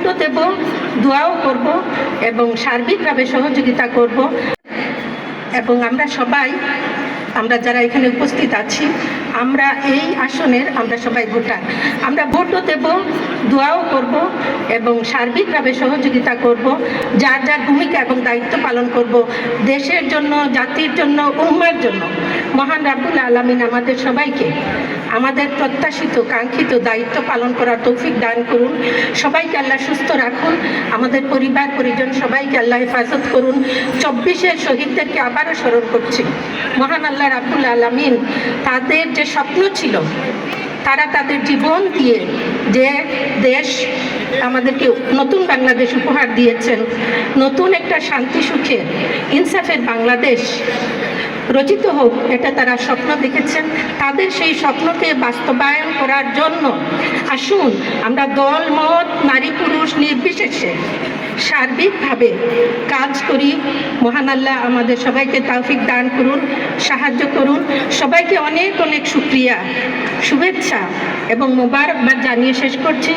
ভোটও দেব, দোয়াও করব এবং সার্বিকভাবে সহযোগিতা করব। এবং আমরা যারা এখানে উপস্থিত আছি, আমরা এই আসনের আমরা সবাই ভোটার। আমরা ভোটও দেব, দোয়াও করব এবং সার্বিকভাবে সহযোগিতা করব। যার যার ভূমিকা এবং দায়িত্ব পালন করব দেশের জন্য, জাতির জন্য, উম্মার জন্য। মহান রাব্বুল আলামিন আমাদের সবাইকে আমাদের প্রত্যাশিত কাঙ্ক্ষিত দায়িত্ব পালন করার তৌফিক দান করুন। সবাইকে আল্লাহ সুস্থ রাখুন, আমাদের পরিবার পরিজন সবাইকে আল্লাহ হেফাজত করুন। 24-এর শহীদদেরকে আবারও স্মরণ করছি। মহান আল্লাহ রাব্বুল আলামিন তাদের যে স্বপ্ন ছিল, তারা তাদের জীবন দিয়ে যে দেশ আমাদেরকে নতুন বাংলাদেশ উপহার দিয়েছেন, নতুন একটা শান্তি সুখের ইনসাফের বাংলাদেশ রচিত হোক, এটা তারা স্বপ্ন দেখেছেন। তাদের সেই স্বপ্নকে বাস্তবায়ন করার জন্য আসুন আমরা দল মত নারী পুরুষ নির্বিশেষে সার্বিকভাবে কাজ করি। মহান আল্লাহ আমাদের সবাইকে তৌফিক দান করুন, সাহায্য করুন। সবাইকে অনেক অনেক শুকরিয়া, শুভেচ্ছা এবং মোবারকবাদ জানিয়ে শেষ করছি।